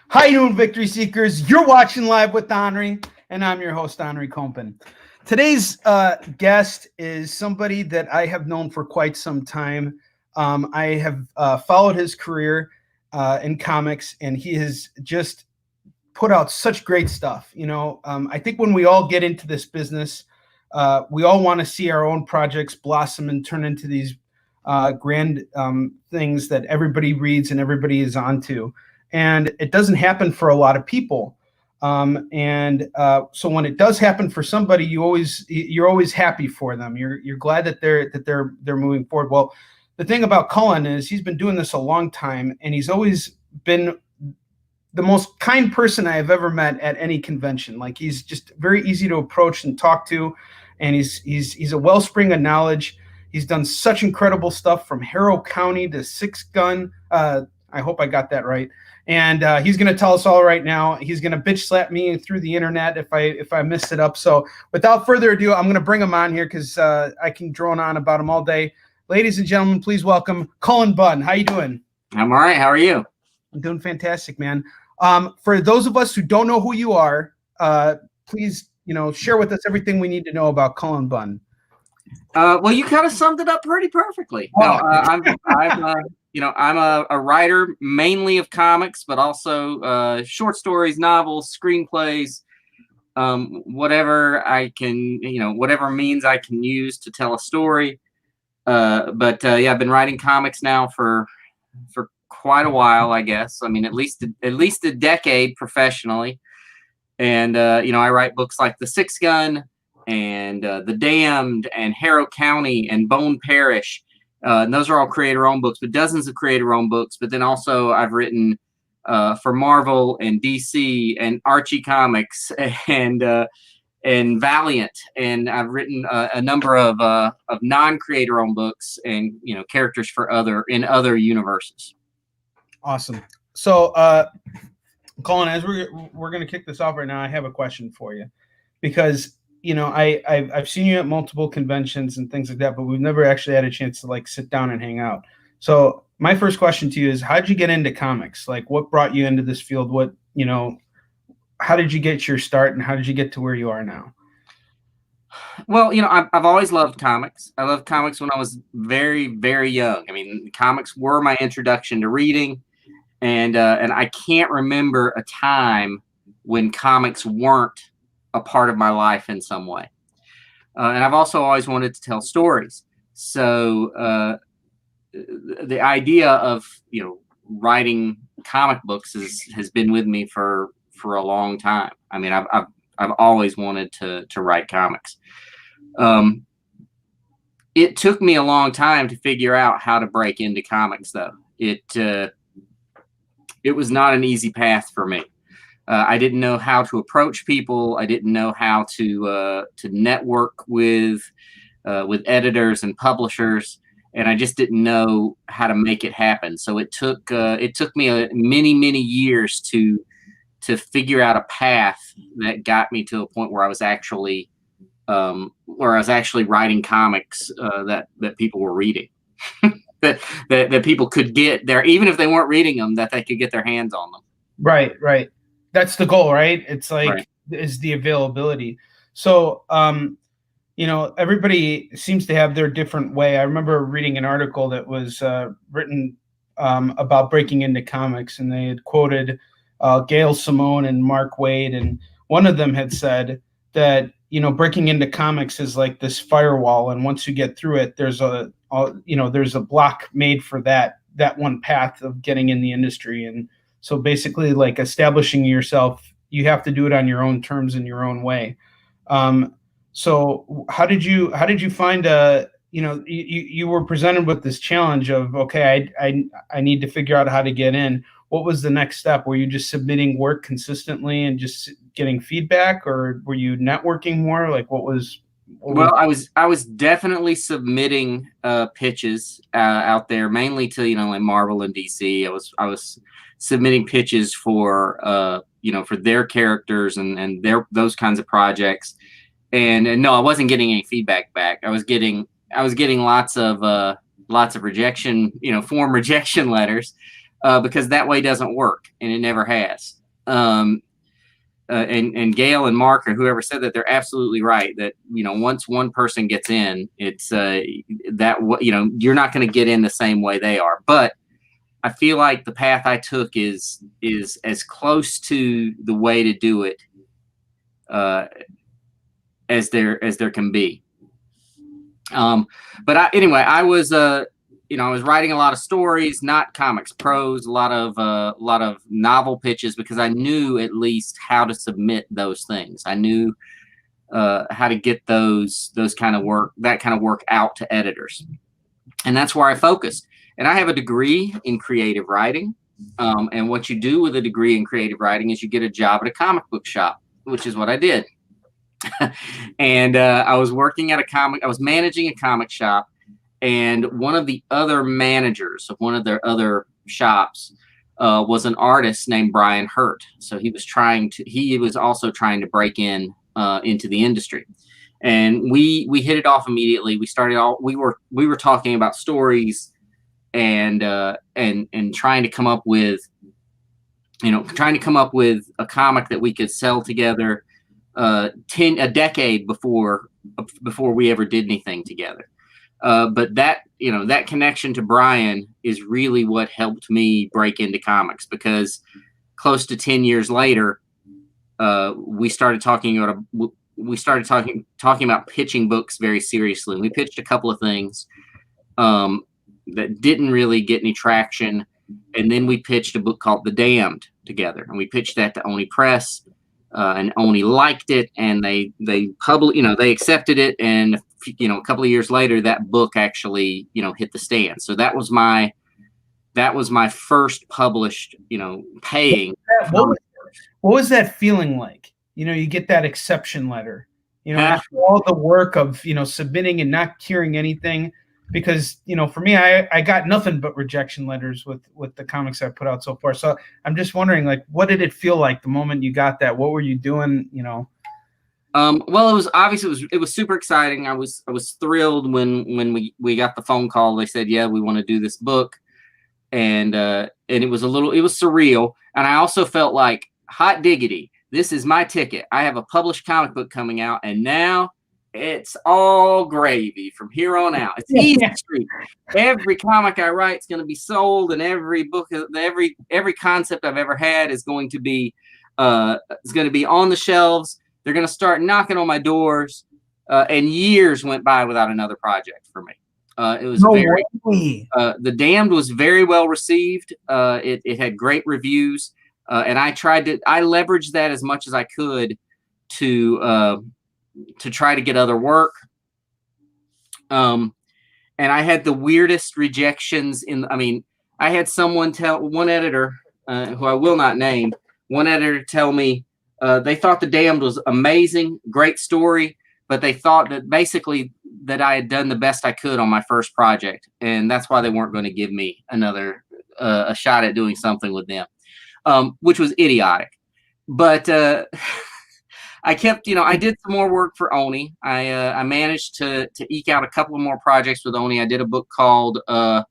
How you doing, Victory Seekers? You're watching Live with Onrie, and I'm your host, Onrie Cullen. Today's guest is somebody that I have known for quite some time. I have followed his career in comics, and he has just put out such great stuff. I think when we all get into this business, we all want to see our own projects blossom and turn into these grand things that everybody reads and everybody is onto. And it doesn't happen for a lot of people. So when it does happen for somebody, you're always happy for them. You're glad that they're moving forward. Well, the thing about Cullen is he's been doing this a long time, and he's always been the most kind person I have ever met at any convention. Like, he's just very easy to approach and talk to, and he's a wellspring of knowledge. He's done such incredible stuff from HARROW County to Six Gun. I hope I got that right. And he's going to tell us all right now. He's going to bitch slap me through the internet if I messed it up. So without further ado, I'm going to bring him on here because I can drone on about him all day. Ladies and gentlemen, please welcome Colin Bunn. How you doing? I'm all right. How are you? I'm doing fantastic, man. For those of us who don't know who you are, please, share with us everything we need to know about Colin Bunn. Well, you kind of summed it up pretty perfectly. No, I'm a writer mainly of comics, but also short stories, novels, screenplays, whatever I can, whatever means I can use to tell a story. Yeah, I've been writing comics now for quite a while, I guess. I mean, at least a decade professionally. And I write books like The Six Gun and The Damned and HARROW County and Bone Parish. And those are all creator-owned books, but dozens of creator-owned books. But then also I've written for Marvel and DC and Archie Comics and Valiant, and I've written a number of non-creator-owned books and characters for other universes. Awesome. So, Colin, as we're going to kick this off right now, I have a question for you, because I've seen you at multiple conventions and things like that, but we've never actually had a chance to sit down and hang out. So my first question to you is, how did you get into comics? Like, what brought you into this field? How did you get your start, and how did you get to where you are now? Well, I've always loved comics. I loved comics when I was very, very young. I mean, comics were my introduction to reading, and I can't remember a time when comics weren't a part of my life in some way. And I've also always wanted to tell stories. So the idea of writing comic books has been with me for a long time. I mean, I've always wanted to write comics. It took me a long time to figure out how to break into comics, though. It was not an easy path for me. I didn't know how to approach people. I didn't know how to network with editors and publishers, and I just didn't know how to make it happen. So it took me many years to figure out a path that got me to a point where I was actually writing comics that people were reading, that people could get there, even if they weren't reading them, that they could get their hands on them. Right. That's the goal, right? It's like, right. Is the availability. So, everybody seems to have their different way. I remember reading an article that was written about breaking into comics, and they had quoted Gail Simone and Mark Waid, and one of them had said that breaking into comics is like this firewall, and once you get through it, there's a block made for that one path of getting in the industry. And so basically, like, establishing yourself, you have to do it on your own terms in your own way. So how did you find you were presented with this challenge of, okay, I need to figure out how to get in. What was the next step? Were you just submitting work consistently and just getting feedback, or were you networking more? Like, Well, I was definitely submitting pitches out there, mainly to like Marvel and DC. I was submitting pitches for for their characters and those kinds of projects. And no, I wasn't getting any feedback back. I was getting lots of rejection, form rejection letters. because that way doesn't work, and it never has. And Gail and Mark or whoever said that, they're absolutely right. That once one person gets in, it's you're not going to get in the same way they are. But I feel like the path I took is as close to the way to do it as there can be. But anyway, I was I was writing a lot of stories, not comics, prose, a lot of novel pitches, because I knew at least how to submit those things. I knew how to get that kind of work out to editors, and that's where I focused. And I have a degree in creative writing, and what you do with a degree in creative writing is you get a job at a comic book shop, which is what I did. And I was managing a comic shop. And one of the other managers of one of their other shops was an artist named Brian Hurt. So he was also trying to break into the industry. And we hit it off immediately. We were talking about stories and trying to come up with a comic that we could sell together a decade before we ever did anything together. But that connection to Brian is really what helped me break into comics, because close to 10 years later, we started talking about pitching books very seriously. We pitched a couple of things that didn't really get any traction, and then we pitched a book called The Damned together, and we pitched that to Onrie Press, and Onrie liked it, and they accepted it, and a couple of years later, that book actually hit the stand. So that was my first published paying. What was that feeling like? You get that exception letter, after all the work of submitting and not hearing anything. Because for me, I got nothing but rejection letters with the comics I put out so far. So I'm just wondering, like, what did it feel like the moment you got that? What were you doing? Well, it was super exciting. I was thrilled when we got the phone call. They said, yeah, we want to do this book, and it was surreal. And I also felt like, hot diggity, this is my ticket. I have a published comic book coming out, and now it's all gravy from here on out. It's easy street. Every comic I write is going to be sold, and every book, every concept I've ever had is going to be on the shelves. They're going to start knocking on my doors, and years went by without another project for me. It was The Damned was very well received. It had great reviews, and I leveraged that as much as I could to try to get other work. And I had the weirdest rejections I had one editor, who I will not name, tell me they thought The Damned was amazing, great story, but they thought that basically that I had done the best I could on my first project, and that's why they weren't going to give me another a shot at doing something with them, which was idiotic. But I kept, I did some more work for Onrie. I managed to eke out a couple of more projects with Onrie. I did a book called The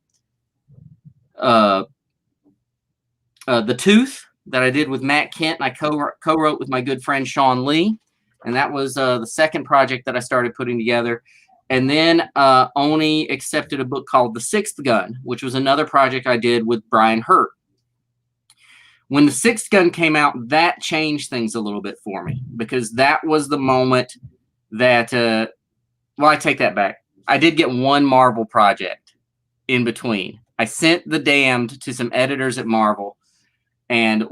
Tooth that I did with Matt Kent, and I co-wrote with my good friend Sean Lee, and that was the second project that I started putting together. And then Onrie accepted a book called The Sixth Gun, which was another project I did with Brian Hurt. When The Sixth Gun came out, that changed things a little bit for me, because that was the moment that, I take that back. I did get one Marvel project in between. I sent The Damned to some editors at Marvel, and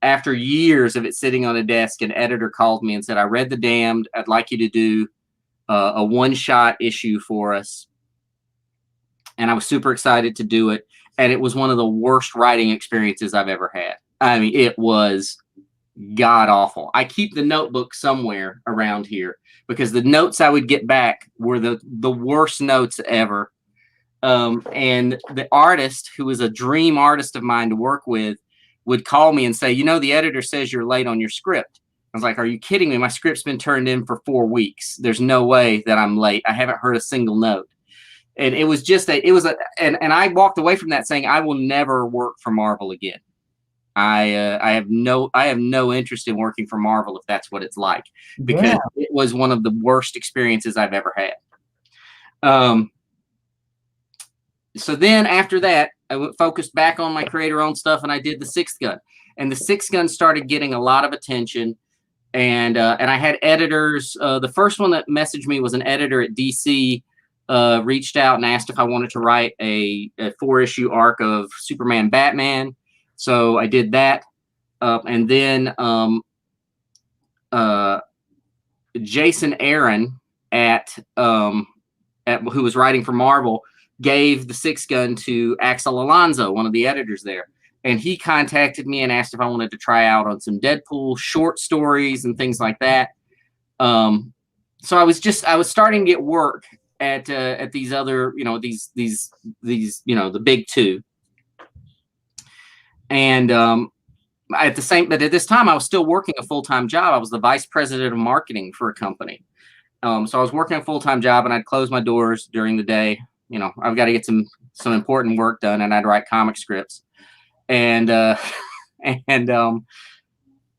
after years of it sitting on a desk, an editor called me and said, I read The Damned. I'd like you to do a one-shot issue for us. And I was super excited to do it. And it was one of the worst writing experiences I've ever had. I mean, it was god awful. I keep the notebook somewhere around here, because the notes I would get back were the worst notes ever. And the artist, who was a dream artist of mine to work with, would call me and say, the editor says you're late on your script. I was like, are you kidding me? My script's been turned in for 4 weeks. There's no way that I'm late. I haven't heard a single note. and it was and I walked away from that saying, I will never work for Marvel again. I have no interest in working for Marvel if that's what it's like, because it was one of the worst experiences I've ever had. So then after that, I focused back on my creator-owned stuff, and I did the Sixth Gun. And the Sixth Gun started getting a lot of attention, and I had editors. The first one that messaged me was an editor at DC, reached out and asked if I wanted to write a 4-issue arc of Superman Batman. So I did that, and then Jason Aaron who was writing for Marvel, gave the Sixth Gun to Axel Alonso, one of the editors there. And he contacted me and asked if I wanted to try out on some Deadpool short stories and things like that. So I was starting to get work at these other, these the big two. And but at this time I was still working a full-time job. I was the vice president of marketing for a company. So I was working a full-time job, and I'd close my doors during the day. I've got to get some important work done, and I'd write comic scripts. And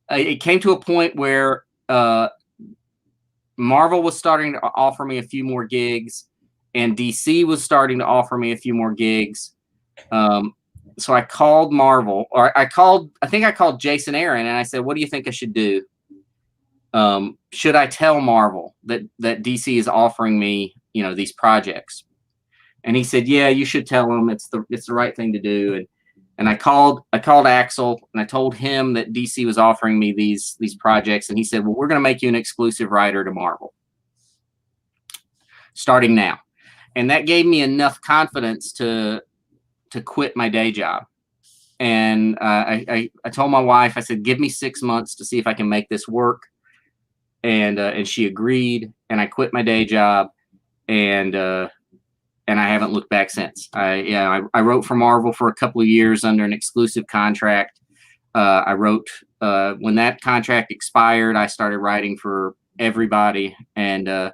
it came to a point where Marvel was starting to offer me a few more gigs, and DC was starting to offer me a few more gigs. So I called Marvel, or I think I called Jason Aaron, and I said, what do you think I should do? Should I tell Marvel that DC is offering me, these projects? And he said, yeah, you should tell them. It's the right thing to do. And I called Axel, and I told him that DC was offering me these projects. And he said, well, we're going to make you an exclusive writer to Marvel starting now. And that gave me enough confidence to quit my day job. And I told my wife, I said, give me 6 months to see if I can make this work. And she agreed, and I quit my day job, and I haven't looked back since. I wrote for Marvel for a couple of years under an exclusive contract. I wrote when that contract expired, I started writing for everybody, and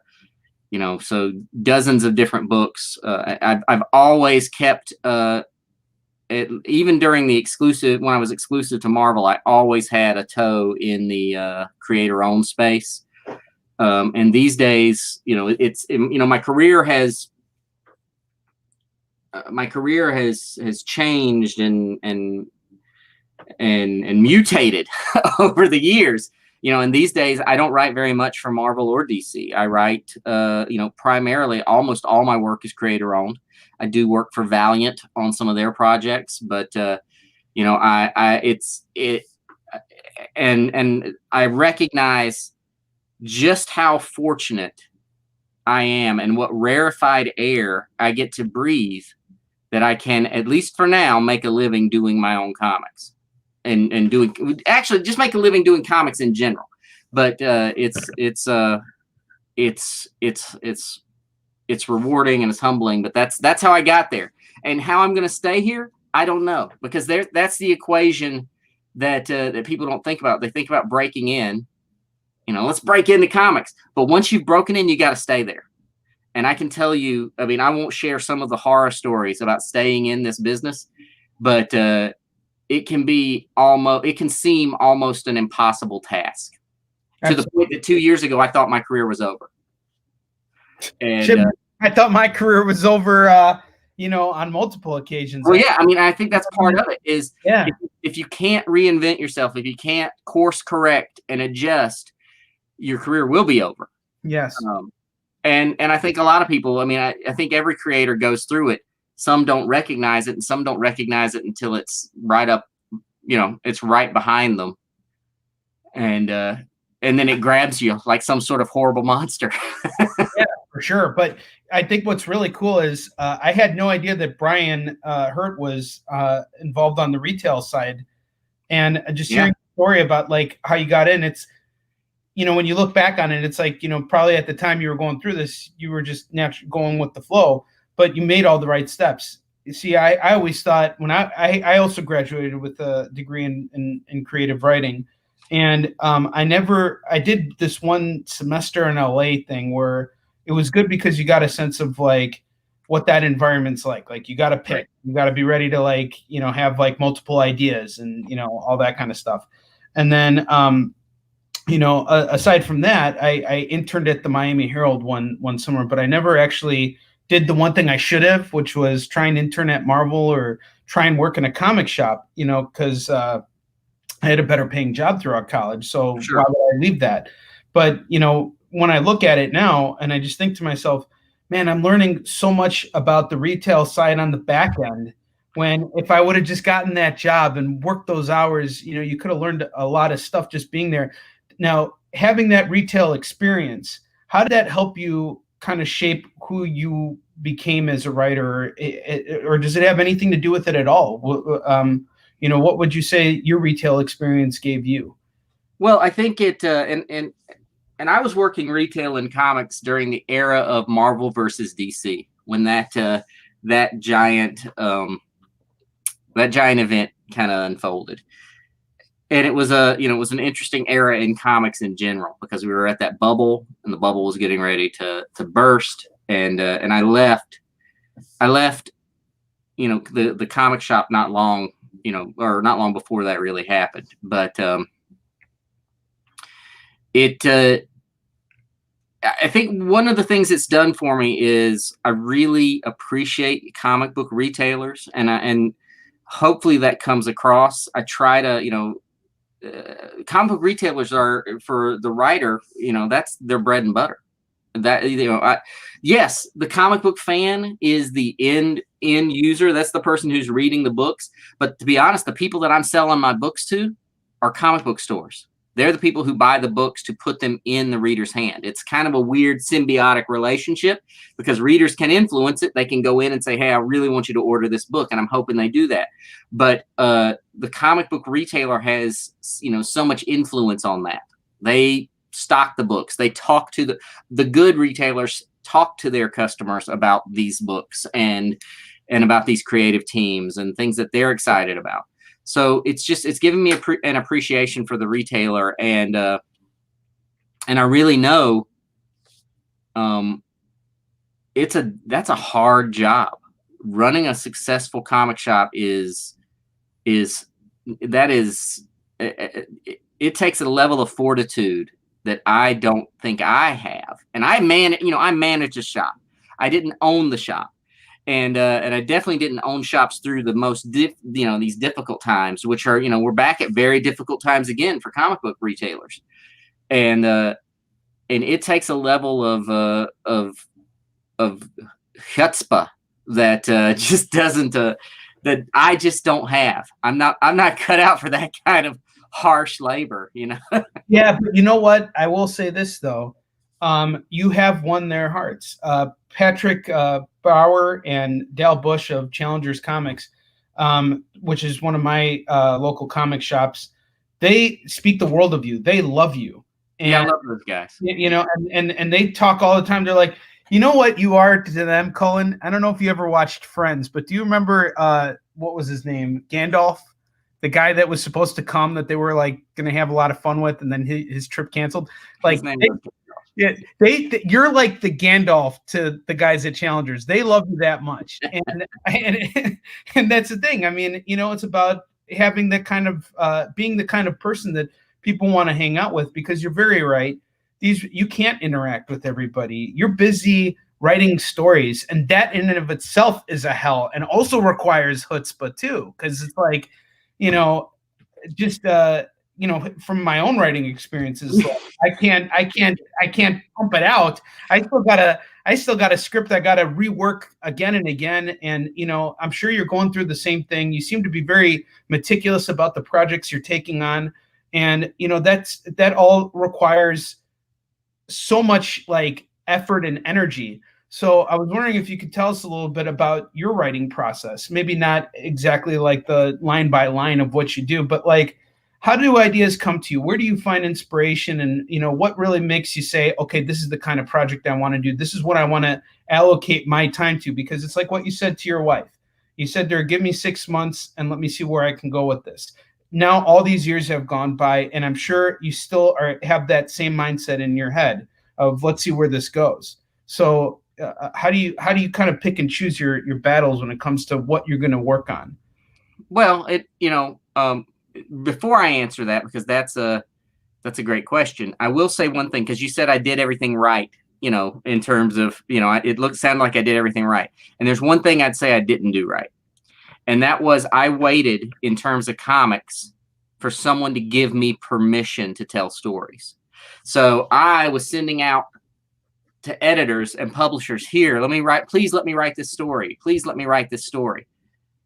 so dozens of different books. I've always kept even during the exclusive, when I was exclusive to Marvel, I always had a toe in the creator-owned space. And these days, my career has changed and mutated over the years. And these days I don't write very much for Marvel or DC. I write, primarily almost all my work is creator-owned. I do work for Valiant on some of their projects, but and I recognize just how fortunate I am and what rarefied air I get to breathe, that I can, at least for now, make a living doing my own comics and just make a living doing comics in general. But it's rewarding and it's humbling, but that's how I got there. And how I'm going to stay here, I don't know, because that's the equation that people don't think about. They think about breaking in, let's break into comics. But once you've broken in, you got to stay there. And I can tell you, I won't share some of the horror stories about staying in this business, but it can seem almost an impossible task. Absolutely. To the point that 2 years ago, I thought my career was over. And Chip, I thought my career was over, on multiple occasions. Well, yeah, I think that's part of it is if you can't reinvent yourself, if you can't course correct and adjust, your career will be over. Yes. And I think a lot of people, I think every creator goes through it. Some don't recognize it, and some don't recognize it until it's right up, it's right behind them. And then it grabs you like some sort of horrible monster. Yeah, for sure. But I think what's really cool is I had no idea that Brian Hurt was involved on the retail side. And just hearing the story about like how you got in, it's, when you look back on it, it's like, probably at the time you were going through this, you were just naturally going with the flow, but you made all the right steps. You see, I always thought when I also graduated with a degree in creative writing. And I did this one semester in LA thing where it was good because you got a sense of like what that environment's like. Like, you got to pick, Right. you got to be ready to, like, you know, have like multiple ideas and, you know, all that kind of stuff. And then, you know, aside from that, I interned at the Miami Herald one summer, but I never actually did the one thing I should have, which was try and intern at Marvel or try and work in a comic shop, you know, because I had a better paying job throughout college. So Sure. why would I leave that? But, you know, when I look at it now and I just think to myself, man, I'm learning so much about the retail side on the back end, when if I would have just gotten that job and worked those hours, you know, you could have learned a lot of stuff just being there. Now, having that retail experience, how did that help you kind of shape who you became as a writer, or does it have anything to do with it at all? You know, what would you say your retail experience gave you? Well, I think it, and I was working retail in comics during the era of Marvel versus DC, when that giant event kind of unfolded. And it was it was an interesting era in comics in general, because we were at that bubble, and the bubble was getting ready to burst. And I left, you know, the comic shop not long before that really happened. But I think one of the things it's done for me is I really appreciate comic book retailers, and hopefully that comes across. I try to, you know, comic book retailers are, for the writer, you know, that's their bread and butter. That, you know, yes, the comic book fan is the end user. That's the person who's reading the books. But to be honest, the people that I'm selling my books to are comic book stores. They're the people who buy the books to put them in the reader's hand. It's kind of a weird symbiotic relationship, because readers can influence it. They can go in and say, hey, I really want you to order this book, and I'm hoping they do that. But the comic book retailer has, you know, so much influence on that. They stock the books. They talk to the good retailers talk to their customers about these books and about these creative teams and things that they're excited about. So it's giving me an appreciation for the retailer, and I really know that's a hard job. Running a successful comic shop it takes a level of fortitude that I don't think I have. And I manage a shop. I didn't own the shop. And I definitely didn't own shops through the most these difficult times, which are, you know, we're back at very difficult times again for comic book retailers. And it takes a level of chutzpah that just doesn't that I just don't have. I'm not cut out for that kind of harsh labor, you know. Yeah, but you know what? I will say this though. You have won their hearts. Patrick Bauer and Dale Bush of Challengers Comics, which is one of my local comic shops, they speak the world of you. They love you. And, yeah, I love those guys. You know, and they talk all the time. They're like, you know what you are to them, Cullen? I don't know if you ever watched Friends, but do you remember what was his name? Gandalf? The guy that was supposed to come, that they were like going to have a lot of fun with, and then his trip canceled. Like, you're like the Gandalf to the guys at Challengers. They love you that much, and that's the thing. I mean, you know, it's about having that kind of being the kind of person that people want to hang out with, because you're very right. You can't interact with everybody. You're busy writing stories, and that in and of itself is a hell, and also requires chutzpah too, because it's like, you know, just you know, from my own writing experiences, I can't pump it out. I still got a script I got to rework again and again. And, you know, I'm sure you're going through the same thing. You seem to be very meticulous about the projects you're taking on. And, you know, that all requires so much like effort and energy. So I was wondering if you could tell us a little bit about your writing process. Maybe not exactly like the line by line of what you do, but like, how do ideas come to you? Where do you find inspiration? And, you know, what really makes you say, okay, this is the kind of project I want to do. This is what I want to allocate my time to, because it's like what you said to your wife. You said to her, give me 6 months and let me see where I can go with this. Now, all these years have gone by, and I'm sure you still have that same mindset in your head of let's see where this goes. So how do you kind of pick and choose your battles when it comes to what you're going to work on? Well, before I answer that, because that's a great question, I will say one thing, because you said I did everything right, in terms of, it sounded like I did everything right. And there's one thing I'd say I didn't do right. And that was I waited in terms of comics for someone to give me permission to tell stories. So I was sending out to editors and publishers, here, please let me write this story. Please let me write this story.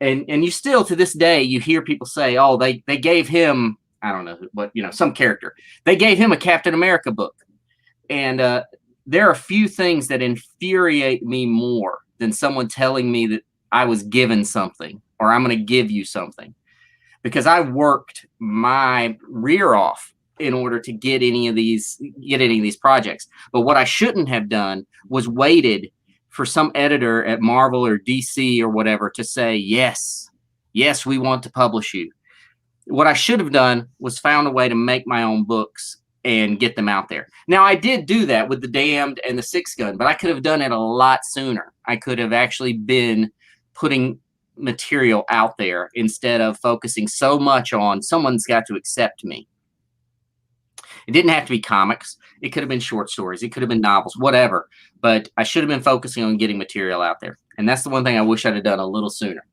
And you still, to this day, you hear people say, oh, they gave him, I don't know what, some character. They gave him a Captain America book. And there are a few things that infuriate me more than someone telling me that I was given something or I'm going to give you something. Because I worked my rear off in order to get any of these projects. But what I shouldn't have done was waited for some editor at Marvel or DC or whatever to say, yes, we want to publish you. What I should have done was found a way to make my own books and get them out there. Now, I did do that with The Damned and The Six Gun, but I could have done it a lot sooner. I could have actually been putting material out there instead of focusing so much on someone's got to accept me. It didn't have to be comics. It could have been short stories. It could have been novels, whatever. But I should have been focusing on getting material out there. And that's the one thing I wish I'd have done a little sooner.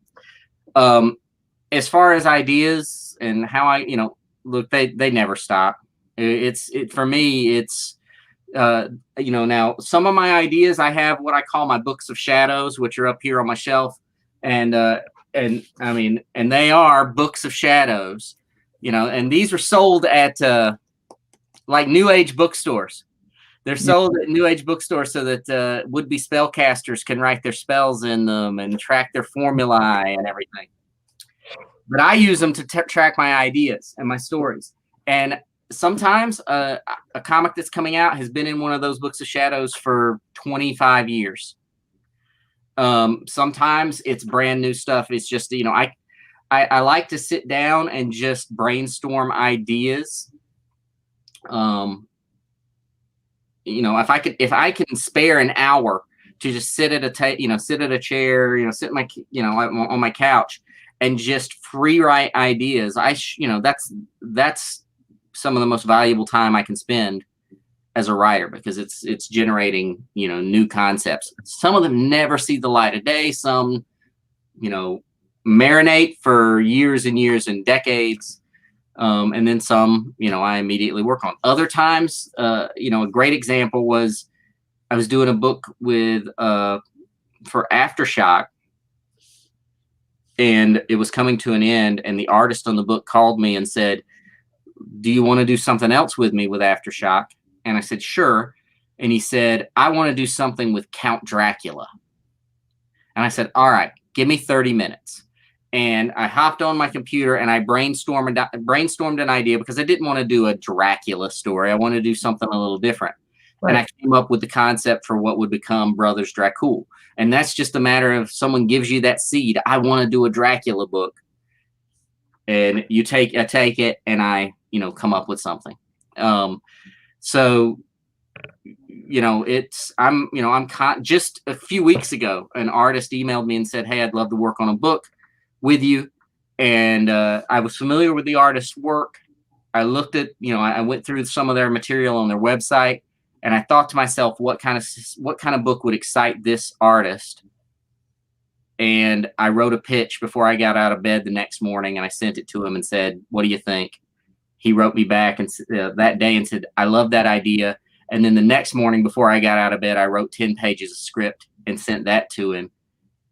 As far as ideas and how I, look, they never stop. For me, it's, now some of my ideas, I have what I call my books of shadows, which are up here on my shelf. And they are books of shadows, and these are sold at, like New Age bookstores. They're sold at New Age bookstores so that would-be spellcasters can write their spells in them and track their formulae and everything. But I use them to track my ideas and my stories. And sometimes a comic that's coming out has been in one of those books of shadows for 25 years. Sometimes it's brand new stuff. It's just, I like to sit down and just brainstorm ideas. If I can spare an hour to just sit at a sit at a chair, sit my, on my couch and just free write ideas, that's some of the most valuable time I can spend as a writer, because it's generating, new concepts. Some of them never see the light of day. Some, marinate for years and years and decades. And then some, I immediately work on. Other times, a great example was I was doing a book for Aftershock, and it was coming to an end, and the artist on the book called me and said, do you want to do something else with me with Aftershock? And I said, sure. And he said, I want to do something with Count Dracula. And I said, all right, give me 30 minutes. And I hopped on my computer and I brainstormed an idea, because I didn't want to do a Dracula story. I wanted to do something a little different. Right. And I came up with the concept for what would become Brothers Dracul. And that's just a matter of someone gives you that seed. I want to do a Dracula book. And I take it and I, come up with something. So, just a few weeks ago, an artist emailed me and said, hey, I'd love to work on a book with you. And I was familiar with the artist's work. I looked at, I went through some of their material on their website, and I thought to myself, what kind of book would excite this artist? And I wrote a pitch before I got out of bed the next morning, and I sent it to him and said, what do you think? He wrote me back and that day and said, I love that idea. And then the next morning before I got out of bed, I wrote 10 pages of script and sent that to him.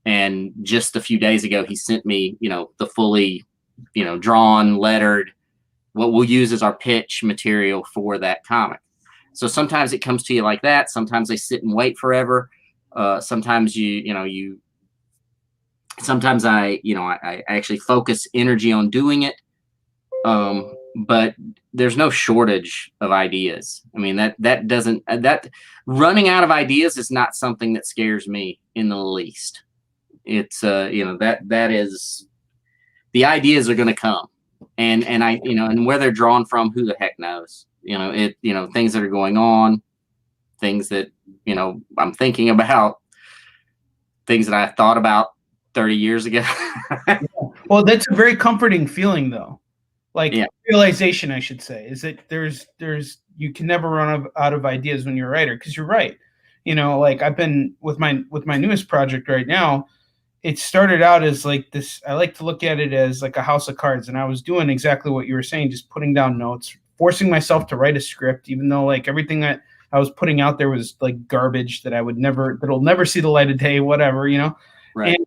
And just a few days ago, he sent me, the fully, drawn, lettered, what we'll use as our pitch material for that comic. So sometimes it comes to you like that. Sometimes they sit and wait forever. Sometimes sometimes I actually focus energy on doing it. But there's no shortage of ideas. I mean, that running out of ideas is not something that scares me in the least. It's, that is, the ideas are going to come, and I, and where they're drawn from, who the heck knows, things that are going on, things that, I'm thinking about things that I thought about 30 years ago. Well, that's a very comforting feeling, though. Like realization, I should say, is that there's you can never run out of ideas when you're a writer, because you're right. Like I've been with my newest project right now. It started out as like this. I like to look at it as like a house of cards, and I was doing exactly what you were saying, just putting down notes, forcing myself to write a script, even though like everything that I was putting out there was like garbage that'll never see the light of day, whatever, Right.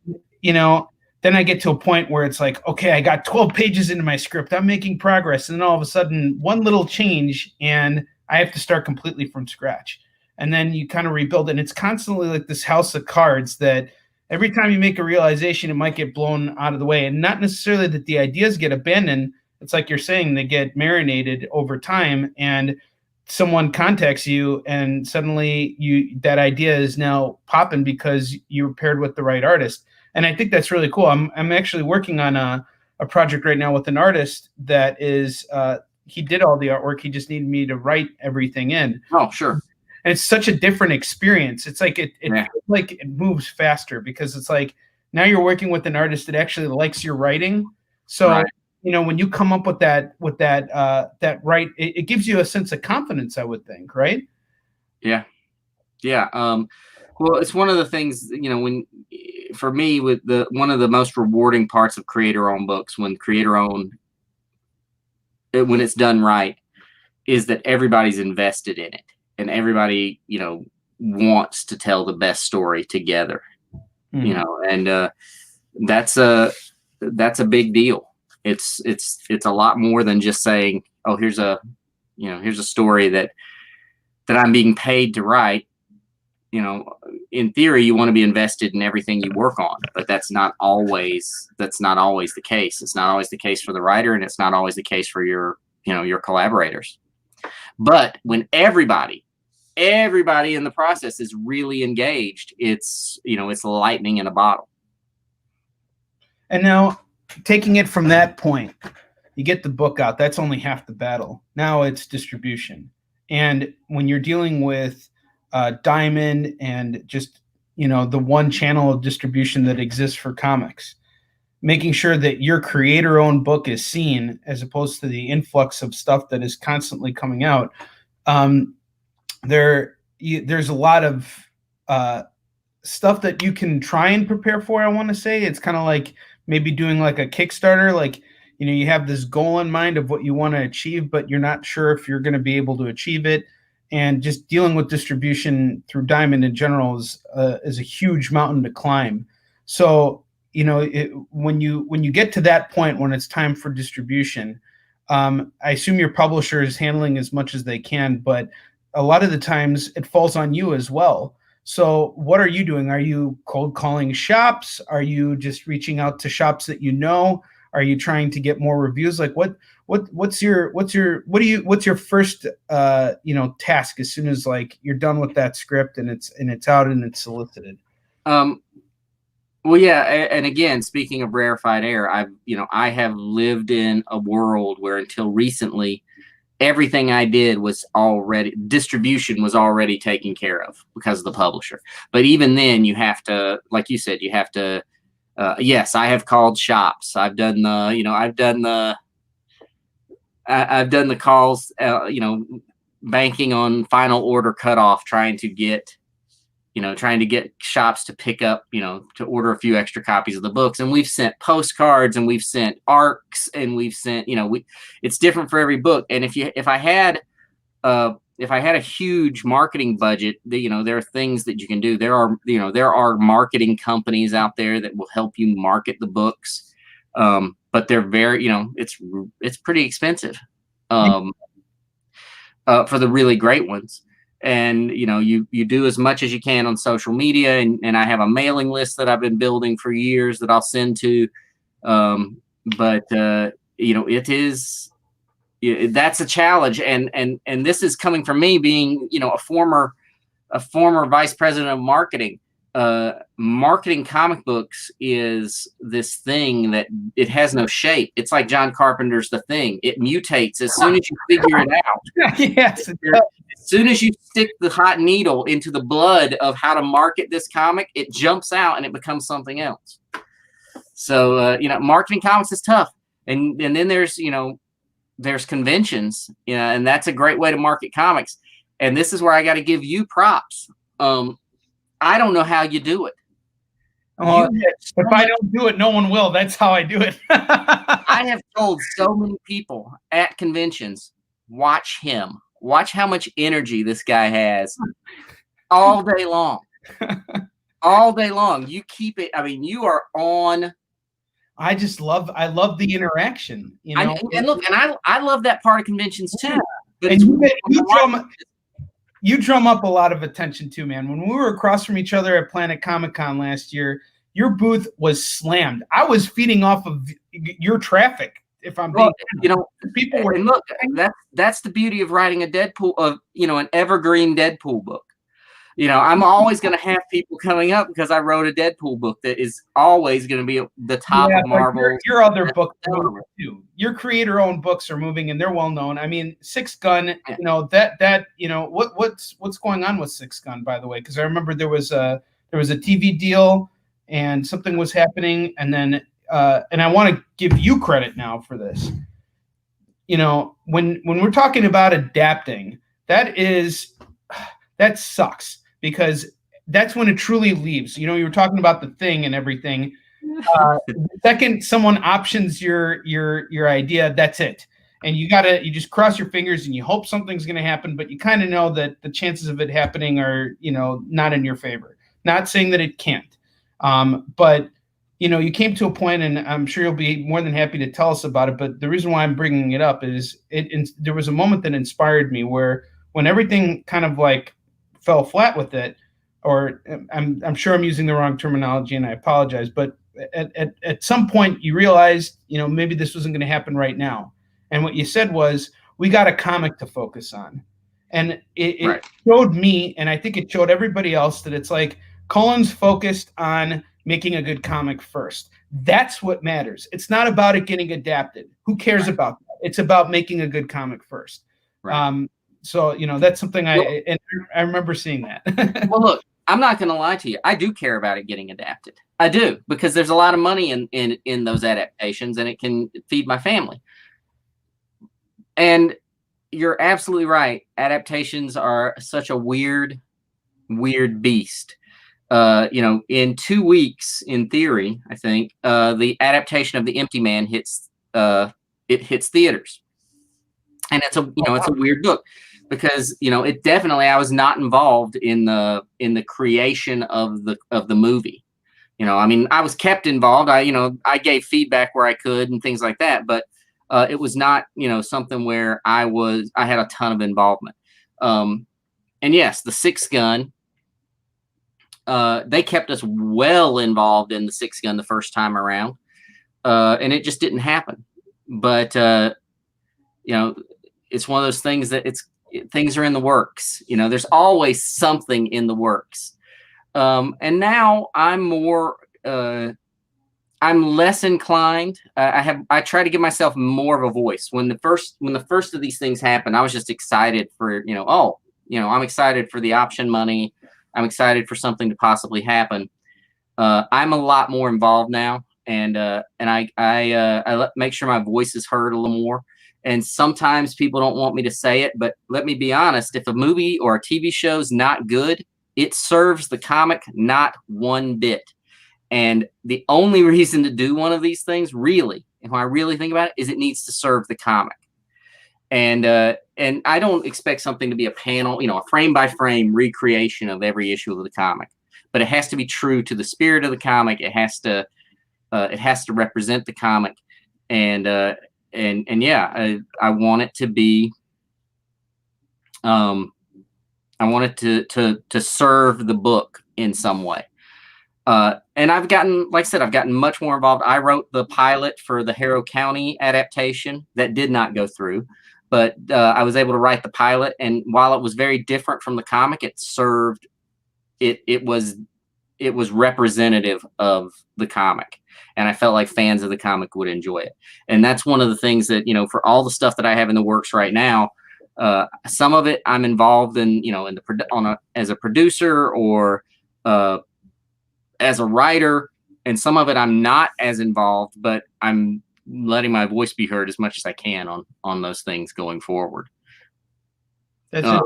And then I get to a point where it's like, okay, I got 12 pages into my script. I'm making progress. And then all of a sudden, one little change, and I have to start completely from scratch. And then you kind of rebuild. And it's constantly like this house of cards that every time you make a realization, it might get blown out of the way. And not necessarily that the ideas get abandoned. It's like you're saying, they get marinated over time. And someone contacts you, and suddenly that idea is now popping because you were paired with the right artist. And I think that's really cool. I'm actually working on a project right now with an artist that is he did all the artwork. He just needed me to write everything in. Oh, sure. And it's such a different experience. It's like it like it moves faster, because it's like now you're working with an artist that actually likes your writing. So right. When you come up with that right, it gives you a sense of confidence, I would think, right? Yeah. Well, it's one of the things, when for me, with one of the most rewarding parts of creator-owned books, when it's done right, is that everybody's invested in it, and everybody, wants to tell the best story together, and that's a big deal. It's a lot more than just saying, oh, here's a story that I'm being paid to write. In theory, you want to be invested in everything you work on, but that's not always the case. It's not always the case for the writer, and it's not always the case for your collaborators. But when everybody in the process is really engaged, it's lightning in a bottle. And now, taking it from that point, you get the book out. That's only half the battle. Now it's distribution. And when you're dealing with Diamond and just the one channel of distribution that exists for comics, making sure that your creator-owned book is seen, as opposed to the influx of stuff that is constantly coming out, there's a lot of stuff that you can try and prepare for. I want to say it's kind of like maybe doing like a Kickstarter, like you have this goal in mind of what you want to achieve, but you're not sure if you're going to be able to achieve it. And just dealing with distribution through Diamond in general is a huge mountain to climb. So, when you get to that point, when it's time for distribution, I assume your publisher is handling as much as they can, but a lot of the times it falls on you as well. So what are you doing? Are you cold calling shops? Are you just reaching out to shops that you know? Are you trying to get more reviews? Like what's your first task as soon as like you're done with that script and it's out and it's solicited? Well, yeah, and again, speaking of rarefied air, I have lived in a world where until recently, everything I did distribution was already taken care of because of the publisher. But even then, you have to, like you said, yes, I have called shops. I've done the calls, banking on final order cutoff, trying to get shops to pick up, to order a few extra copies of the books. And we've sent postcards, and we've sent ARCs, and we've sent, it's different for every book. And if I had a huge marketing budget, there are things that you can do. There are marketing companies out there that will help you market the books. But they're very, it's pretty expensive, for the really great ones. And, you do as much as you can on social media. And I have a mailing list that I've been building for years that I'll send to. That's a challenge. And this is coming from me being, a former vice president of marketing. marketing comic books is this thing that it has no shape. It's like John Carpenter's The Thing. It mutates as soon as you figure it out. Yes. As soon as you stick the hot needle into the blood of how to market this comic, it jumps out and it becomes something else. So, marketing comics is tough. And then there's, there's conventions, and that's a great way to market comics. And this is where I got to give you props. I don't know how you do it. If I don't do it, no one will. That's how I do it. I have told so many people at conventions, watch him. Watch how much energy this guy has all day long. All day long. You keep it. I mean, you are on. I love the interaction. I love that part of conventions too. But and you drum up a lot of attention too, man. When we were across from each other at Planet Comic Con last year, your booth was slammed. I was feeding off of your traffic. If I'm being, people were. And look, that's the beauty of writing a Deadpool, an evergreen Deadpool book. I'm always going to have people coming up because I wrote a Deadpool book that is always going to be the top of Marvel. Your other books too. Your creator-owned books are moving, and they're well known. I mean, Six Gun. What's going on with Six Gun, by the way? Because I remember there was a TV deal, and something was happening, and then and I want to give you credit now for this. When we're talking about adapting, that sucks. Because that's when it truly leaves. You were talking about The Thing and everything. The second someone options your idea, that's it. And you just cross your fingers and you hope something's going to happen, but you kind of know that the chances of it happening are, not in your favor. Not saying that it can't. But you came to a point, and I'm sure you'll be more than happy to tell us about it. But the reason why I'm bringing it up is there was a moment that inspired me where when everything kind of like fell flat with it, or I'm sure I'm using the wrong terminology and I apologize, but at some point you realized, maybe this wasn't going to happen right now. And what you said was, we got a comic to focus on. And it showed me, and I think it showed everybody else, that it's like Colin's focused on making a good comic first. That's what matters. It's not about it getting adapted. Who cares about that? It's about making a good comic first. Right. So, that's something I remember seeing that. Well, look, I'm not going to lie to you. I do care about it getting adapted. I do, because there's a lot of money in those adaptations, and it can feed my family. And you're absolutely right. Adaptations are such a weird beast. In 2 weeks, in theory, I think, the adaptation of The Empty Man hits theaters. And it's a weird book. Because it definitely, I was not involved in the creation of the movie. I was kept involved. I gave feedback where I could and things like that, but it was not something where I had a ton of involvement. And yes, the Six Gun. They kept us well involved in the Six Gun the first time around, and it just didn't happen. But it's one of those things that things are in the works. There's always something in the works. And now I'm more, I'm less inclined. I try to give myself more of a voice. When the first of these things happened, I was just excited for, I'm excited for the option money. I'm excited for something to possibly happen. I'm a lot more involved now, and I make sure my voice is heard a little more. And sometimes people don't want me to say it, but let me be honest. If a movie or a TV show is not good, it serves the comic not one bit. And the only reason to do one of these things, really, and when I really think about it, is it needs to serve the comic. And I don't expect something to be a panel, a frame by frame recreation of every issue of the comic, but it has to be true to the spirit of the comic. It has to represent the comic. And yeah, I want it to be, I want it to serve the book in some way. And I've gotten, like I said, I've gotten much more involved. I wrote the pilot for the Harrow County adaptation that did not go through, but I was able to write the pilot. And while it was very different from the comic, it served, it was it was representative of the comic, and I felt like fans of the comic would enjoy it. And that's one of the things that, you know, for all the stuff that I have in the works right now, some of it I'm involved in, you know, in the as a producer or as a writer, and some of it I'm not as involved, but I'm letting my voice be heard as much as I can on those things going forward. That's it.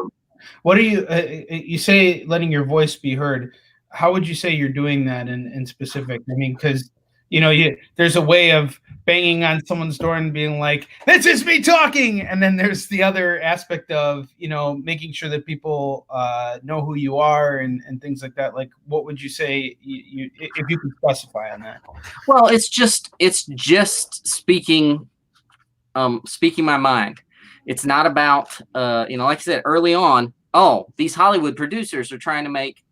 What do you say letting your voice be heard? How would you say you're doing that in specific? I mean, because, you know, there's a way of banging on someone's door and being like, "This is me talking," and then there's the other aspect of, you know, making sure that people know who you are and things like that. Like, what would you say if you could specify on that? Well, it's just speaking my mind. It's not about, you know, like I said early on, oh, these Hollywood producers are trying to make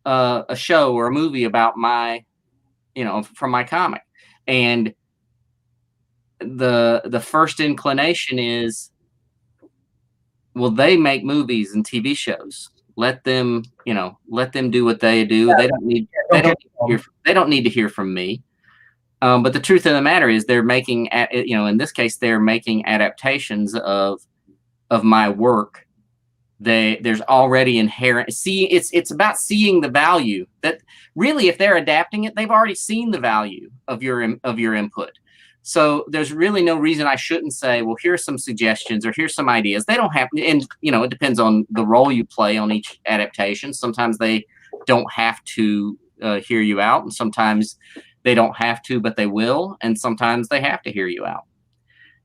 a show or a movie about my, you know, from my comic. And the first inclination is, well, they make movies and TV shows. Let them, you know, let them do what they do. They don't need to hear from me. But the truth of the matter is, they're making, you know, in this case, they're making adaptations of my work. There's already inherent. It's about seeing the value that really, if they're adapting it, they've already seen the value of your input. So there's really no reason I shouldn't say, well, here's some suggestions or here's some ideas. They don't have, and you know, it depends on the role you play on each adaptation. Sometimes they don't have to hear you out, and sometimes they don't have to, but they will, and sometimes they have to hear you out.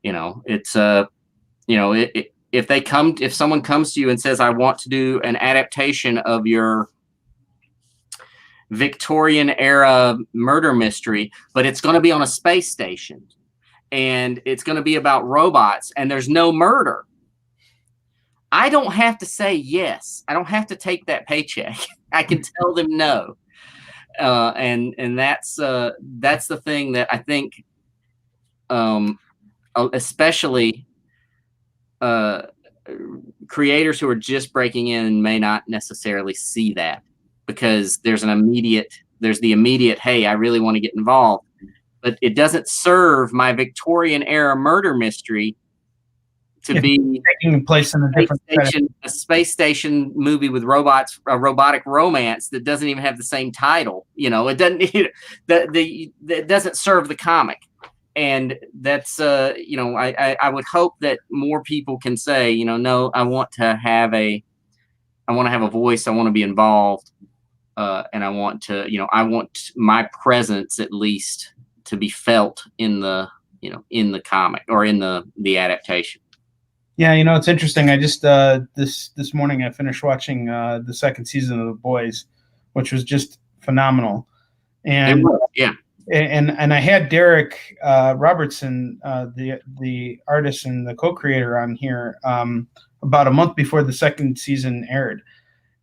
You know, it's you know, if someone comes to you and says, I want to do an adaptation of your Victorian era murder mystery, but it's going to be on a space station and it's going to be about robots and there's no murder, I don't have to say yes. I don't have to take that paycheck. I can tell them no. And that's the thing that I think, especially creators who are just breaking in may not necessarily see that, because there's the immediate, hey, I really want to get involved, but it doesn't serve my Victorian era murder mystery to be taking place in a space station movie with robots, a robotic romance that doesn't even have the same title. You know, it doesn't, that doesn't serve the comic. And that's, you know, I would hope that more people can say, you know, no, I want to have a voice. I want to be involved. And I want to, you know, I want my presence at least to be felt in the, you know, in the comic or in the adaptation. Yeah, you know, it's interesting. I just this morning I finished watching the second season of The Boys, which was just phenomenal. And and I had Derek Robertson, the artist and the co-creator, on here about a month before the second season aired.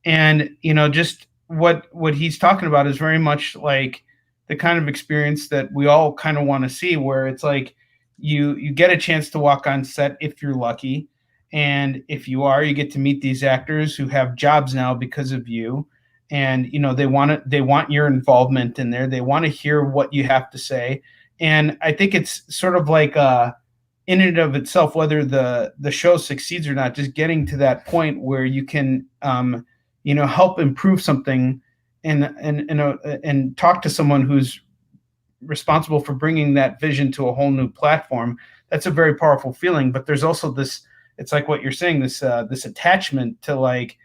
And you know, just what he's talking about is very much like the kind of experience that we all kind of want to see, where it's like you get a chance to walk on set if you're lucky, and if you are, you get to meet these actors who have jobs now because of you, and you know, they want your involvement in there. They want to hear what you have to say. And I think it's sort of like in and of itself, whether the show succeeds or not, just getting to that point where you can you know, help improve something and talk to someone who's responsible for bringing that vision to a whole new platform. That's a very powerful feeling. But there's also this, it's like what you're saying, this attachment to, like,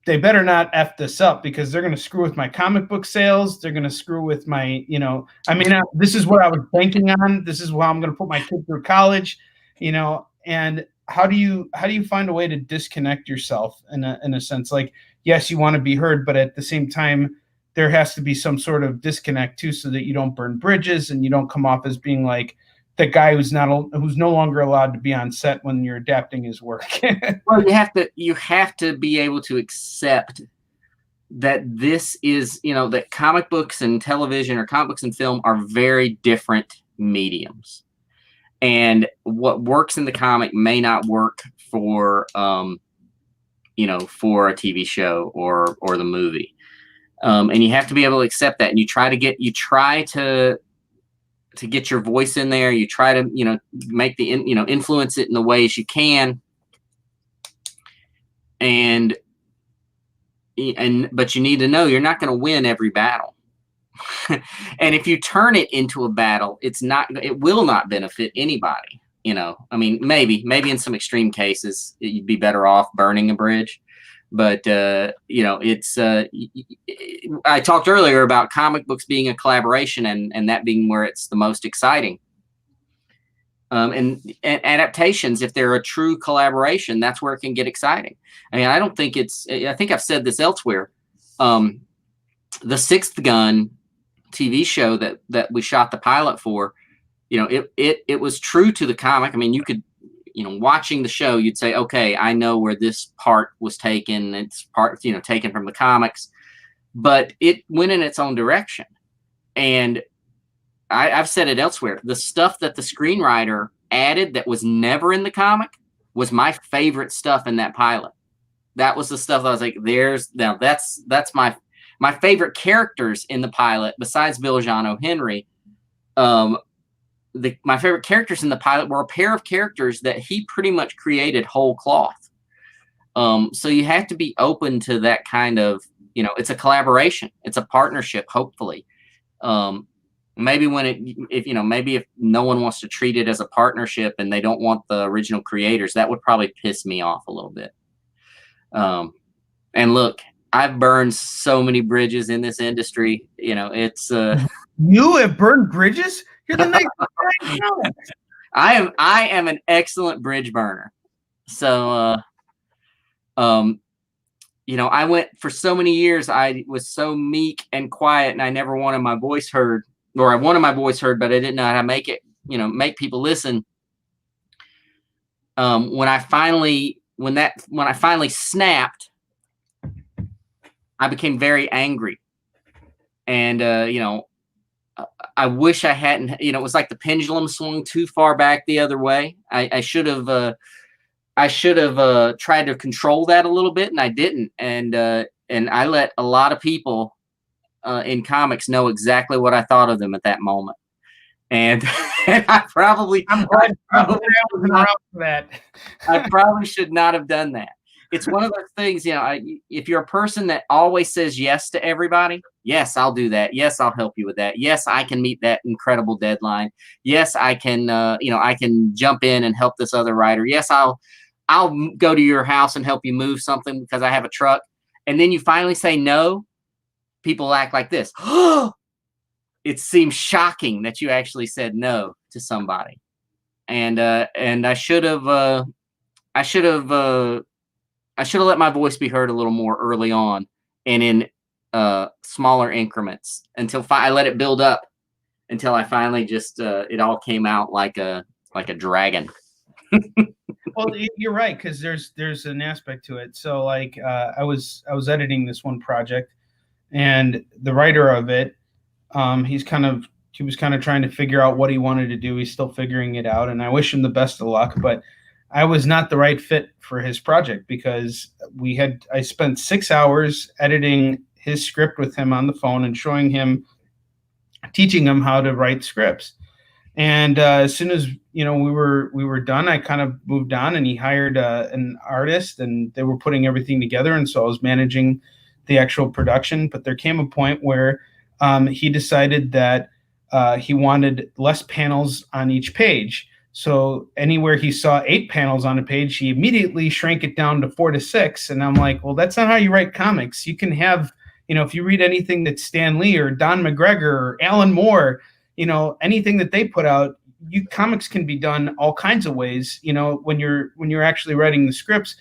they better not F this up, because they're going to screw with my comic book sales. They're going to screw with my, you know, I mean, this is what I was banking on. This is how I'm going to put my kid through college, you know. And how do you find a way to disconnect yourself in a sense? Like, yes, you want to be heard, but at the same time, there has to be some sort of disconnect too, so that you don't burn bridges and you don't come off as being like the guy who's no longer allowed to be on set when you're adapting his work. Well, you have to be able to accept that this is, you know, that comic books and television, or comic books and film, are very different mediums. And what works in the comic may not work for, you know, for a TV show or the movie. And you have to be able to accept that. And you try to get your voice in there. You try to, make influence it in the ways you can. But you need to know you're not going to win every battle. And if you turn it into a battle, it will not benefit anybody. I mean, maybe in some extreme cases, you'd be better off burning a bridge. But, it's, I talked earlier about comic books being a collaboration and that being where it's the most exciting. And adaptations, if they're a true collaboration, that's where it can get exciting. I mean, I think I've said this elsewhere. The Sixth Gun TV show that we shot the pilot for, it was true to the comic. I mean, you could, watching the show, you'd say, okay, I know where this part was taken. It's part, taken from the comics, but it went in its own direction. And I've said it elsewhere. The stuff that the screenwriter added that was never in the comic was my favorite stuff in that pilot. That was the stuff that I was like, that's my favorite characters in the pilot, besides Bilgeon O'Henry. My favorite characters in the pilot were a pair of characters that he pretty much created whole cloth. So you have to be open to that kind of, it's a collaboration. It's a partnership, hopefully. Maybe if no one wants to treat it as a partnership and they don't want the original creators, that would probably piss me off a little bit. And look, I've burned so many bridges in this industry. It's you have burned bridges? You're the nicest guy I know. I am an excellent bridge burner. So I went for so many years, I was so meek and quiet, and I never wanted my voice heard. Or I wanted my voice heard, but I didn't know how to make it, make people listen. When I finally snapped, I became very angry. And, I wish I hadn't, it was like the pendulum swung too far back the other way. I should have tried to control that a little bit, and I didn't. And I let a lot of people in comics know exactly what I thought of them at that moment. And I probably should not have done that. It's one of those things, if you're a person that always says yes to everybody, yes, I'll do that. Yes, I'll help you with that. Yes, I can meet that incredible deadline. Yes, I can, I can jump in and help this other writer. Yes, I'll go to your house and help you move something because I have a truck. And then you finally say no. People act like this. It seems shocking that you actually said no to somebody. And I should have let my voice be heard a little more early on and in smaller increments until I let it build up until I finally just it all came out like a dragon. Well, you're right, because there's an aspect to it. So like I was editing this one project, and the writer of it, he was kind of trying to figure out what he wanted to do. He's still figuring it out, and I wish him the best of luck, but I was not the right fit for his project because I spent 6 hours editing his script with him on the phone and teaching him how to write scripts. And as soon as we were done, I kind of moved on, and he hired an artist, and they were putting everything together. And so I was managing the actual production. But there came a point where he decided that he wanted less panels on each page. So anywhere he saw 8 panels on a page, he immediately shrank it down to 4 to 6. And I'm like, well, that's not how you write comics. You can have, if you read anything that Stan Lee or Don McGregor or Alan Moore, anything that they put out, comics can be done all kinds of ways. When you're actually writing the scripts,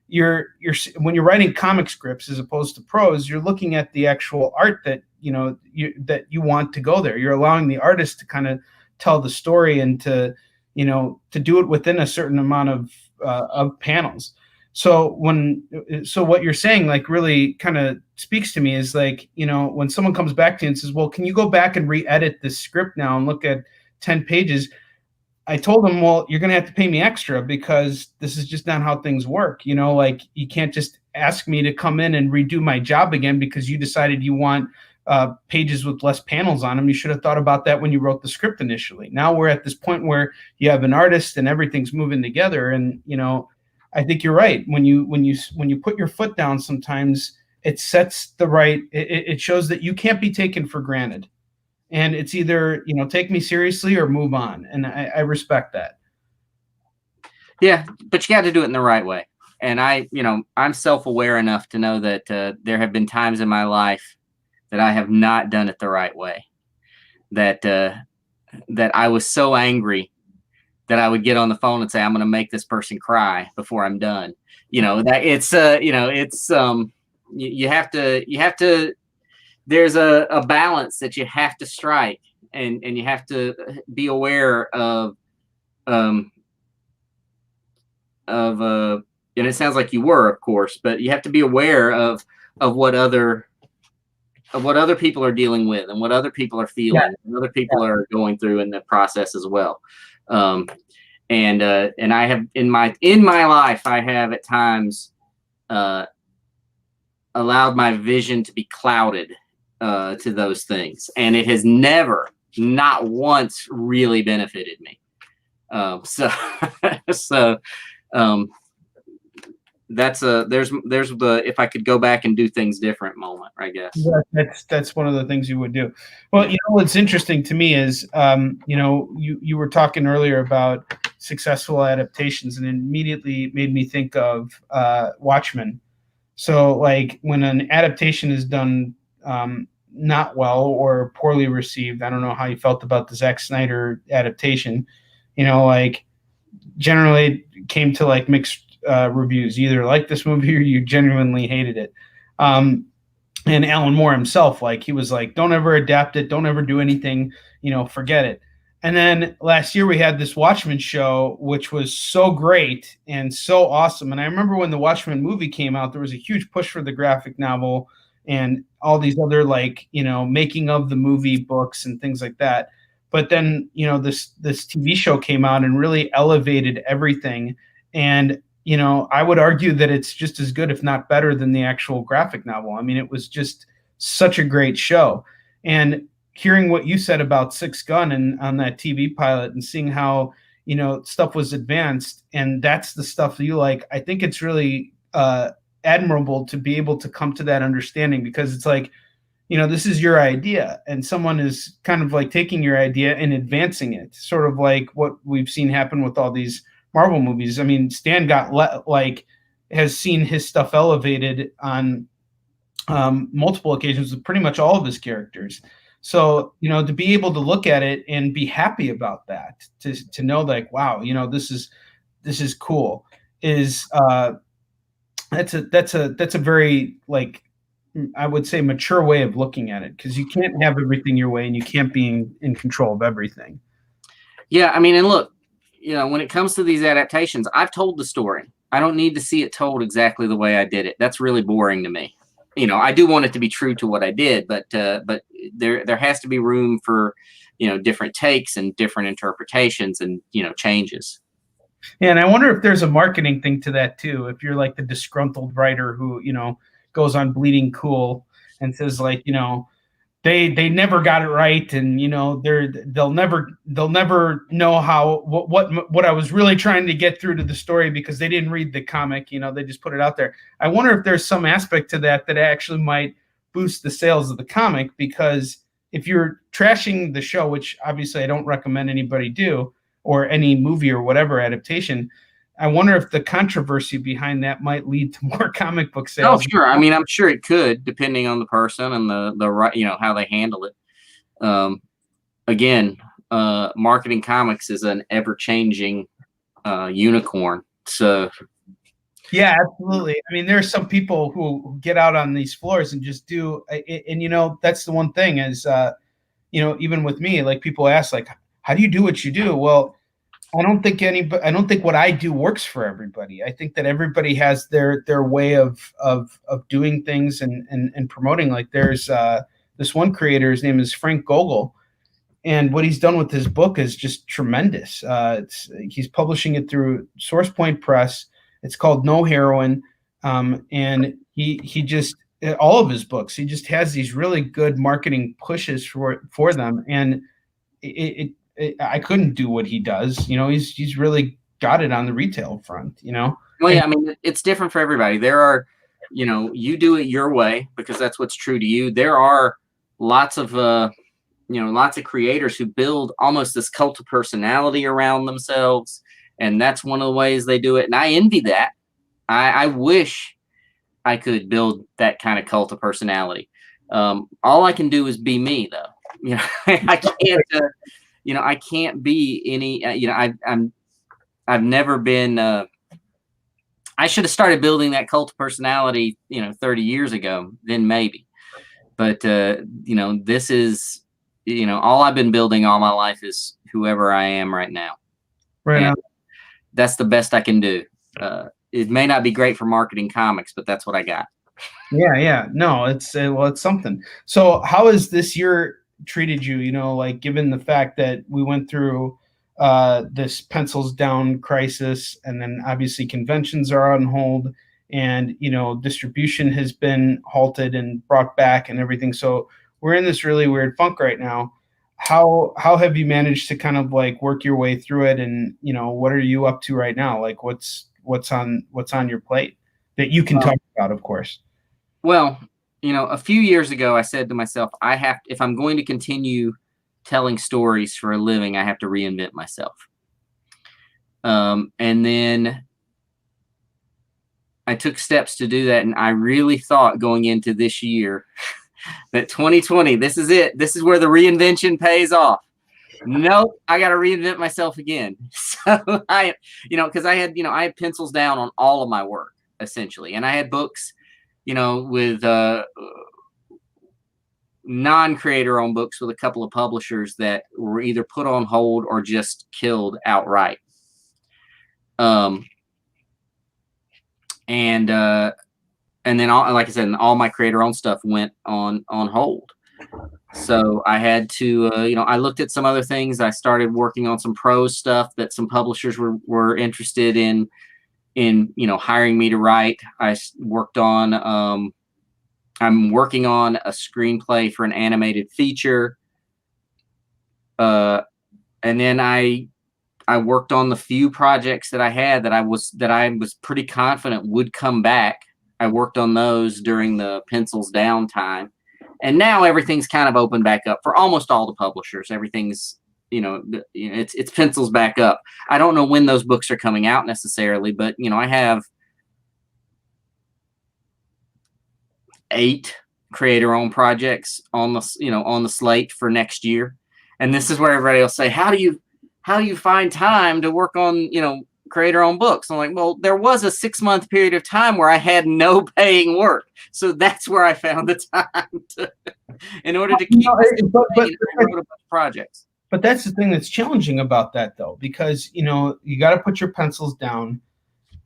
when you're writing comic scripts as opposed to prose, you're looking at the actual art that you want to go there. You're allowing the artist to kind of tell the story and to do it within a certain amount of panels. So what you're saying, like, really kind of speaks to me is like, when someone comes back to you and says, well, can you go back and re-edit this script now and look at 10 pages? I told him, well, you're going to have to pay me extra because this is just not how things work. You know, like you can't just ask me to come in and redo my job again because you decided you want pages with less panels on them. You should have thought about that when you wrote the script initially. Now we're at this point where you have an artist and everything's moving together. And, you know, I think you're right. When you put your foot down, sometimes it sets the right, it shows that you can't be taken for granted. And it's either, you know, take me seriously or move on. And I respect that. Yeah, but you got to do it in the right way. And I'm self-aware enough to know that there have been times in my life that I have not done it the right way. That I was so angry that I would get on the phone and say, I'm going to make this person cry before I'm done. You know, that it's you have to, there's a balance that you have to strike, and you have to be aware of and it sounds like you were, of course, but you have to be aware of what other people are dealing with and what other people are feeling, and other people are going through in the process as well. And I have in my life, I have at times allowed my vision to be clouded to those things, and it has never, not once, really benefited me. That's there's the if I could go back and do things different moment, I guess. Yeah, that's one of the things you would do. Well, you know, what's interesting to me is, you know, you were talking earlier about successful adaptations, and it immediately made me think of Watchmen. So, like, when an adaptation is done not well or poorly received, I don't know how you felt about the Zack Snyder adaptation. You know, like, generally it came to like mixed reviews. You either like this movie or you genuinely hated it. And Alan Moore himself, like, he was like, don't ever adapt it, don't ever do anything, you know, forget it. And then last year we had this Watchmen show, which was so great and so awesome. And I remember when the Watchmen movie came out, there was a huge push for the graphic novel and all these other, like, you know, making of the movie books and things like that. But then, you know, this TV show came out and really elevated everything. And, you know, I would argue that it's just as good, if not better, than the actual graphic novel. I mean, it was just such a great show. And hearing what you said about Six Gun and on that TV pilot and seeing how, you know, stuff was advanced, and that's the stuff that you like, I think it's really admirable to be able to come to that understanding, because it's like, you know, this is your idea and someone is kind of like taking your idea and advancing it, sort of like what we've seen happen with all these Marvel movies. I mean, Stan has seen his stuff elevated on multiple occasions with pretty much all of his characters. So, you know, to be able to look at it and be happy about that, to know, like, wow, you know, this is cool, is that's a very, like, I would say, mature way of looking at it, because you can't have everything your way and you can't be in control of everything. Yeah, I mean, and look, you know, when it comes to these adaptations, I've told the story. I don't need to see it told exactly the way I did it. That's really boring to me. You know, I do want it to be true to what I did, but there has to be room for, you know, different takes and different interpretations and, you know, changes. Yeah, and I wonder if there's a marketing thing to that too. If you're like the disgruntled writer who, you know, goes on Bleeding Cool and says, like, you know, they never got it right, and, you know, they'll never know how what I was really trying to get through to the story because they didn't read the comic. You know, they just put it out there. I wonder if there's some aspect to that actually might boost the sales of the comic, because if you're trashing the show, which obviously I don't recommend anybody do, or any movie or whatever adaptation, I wonder if the controversy behind that might lead to more comic book sales. Oh, sure. I mean, I'm sure it could, depending on the person and the right, you know, how they handle it. Again, marketing comics is an ever-changing unicorn. So, yeah, absolutely. I mean, there are some people who get out on these floors and just do, and, you know, that's the one thing is, you know, even with me, like, people ask, like, how do you do what you do? Well, I don't think what I do works for everybody. I think that everybody has their way of doing things and promoting. Like, there's this one creator, his name is Frank Gogol, and what he's done with his book is just tremendous. He's publishing it through Source Point Press. It's called No Heroin, and he just all of his books. He just has these really good marketing pushes for them, and I couldn't do what he does. You know, he's really got it on the retail front. You know. Well, yeah, I mean, it's different for everybody. There are, you know, you do it your way because that's what's true to you. There are lots of lots of creators who build almost this cult of personality around themselves, and that's one of the ways they do it. And I envy that. I wish I could build that kind of cult of personality. All I can do is be me, though. You know, I can't. I can't be any. I've never been. I should have started building that cult of personality, 30 years ago. Then maybe, but this is. All I've been building all my life is whoever I am right now. Right now. That's the best I can do. It may not be great for marketing comics, but that's what I got. Yeah. No, it's something. So how has this year treated you? Like given the fact that we went through this pencils down crisis, and then obviously conventions are on hold, and distribution has been halted and brought back and everything. So we're in this really weird funk right now. How have you managed to kind of like work your way through it? And what are you up to right now? Like what's on your plate that you can talk about, of course? Well, a few years ago, I said to myself, if I'm going to continue telling stories for a living, I have to reinvent myself. And then I took steps to do that. And I really thought going into this year that 2020, this is it. This is where the reinvention pays off. Nope, I got to reinvent myself again. So because I had pencils down on all of my work essentially, and I had books, with non-creator owned books with a couple of publishers that were either put on hold or just killed outright. And then, like I said, all my creator-owned stuff went on hold. So I had to, I looked at some other things. I started working on some prose stuff that some publishers were interested in hiring me to write. I worked on, I'm working on a screenplay for an animated feature. And then I worked on the few projects that I had that I was pretty confident would come back. I worked on those during the pencils down time, and now everything's kind of opened back up for almost all the publishers. Everything's, it's pencils back up. I don't know when those books are coming out necessarily, but I have 8 creator-owned projects on the slate for next year, and this is where everybody will say, "How do you find time to work on creator-owned books?" I'm like, well, there was a 6-month period of time where I had no paying work, so that's where I found the time in order to keep I wrote a bunch of projects. But that's the thing that's challenging about that, though, because you got to put your pencils down,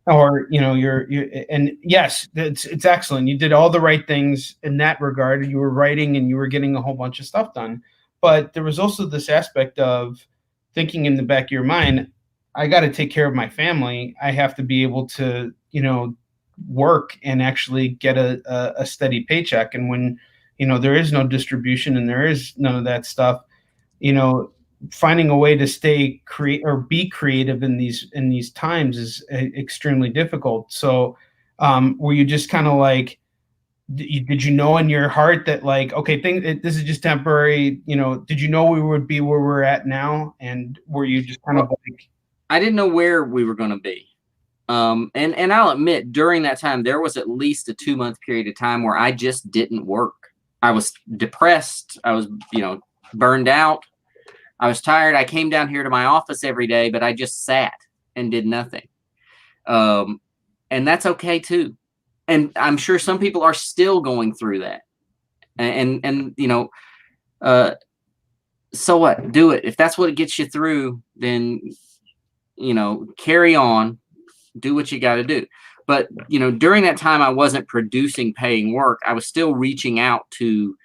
or you're and yes, it's excellent. You did all the right things in that regard. You were writing and you were getting a whole bunch of stuff done, but there was also this aspect of thinking in the back of your mind, I got to take care of my family. I have to be able to, work and actually get a steady paycheck. And when, there is no distribution and there is none of that stuff, finding a way to stay be creative in these times is extremely difficult. So, were you just kind of like, did you know in your heart that like, okay, this is just temporary, did you know we would be where we're at now? And were you just kind of like, I didn't know where we were going to be. And I'll admit during that time, there was at least a 2-month period of time where I just didn't work. I was depressed. I was, burned out. I was tired. I came down here to my office every day, but I just sat and did nothing. And that's okay too. And I'm sure some people are still going through that. And so what? Do it. If that's what gets you through, then, carry on, do what you got to do. But, during that time, I wasn't producing paying work. I was still reaching out to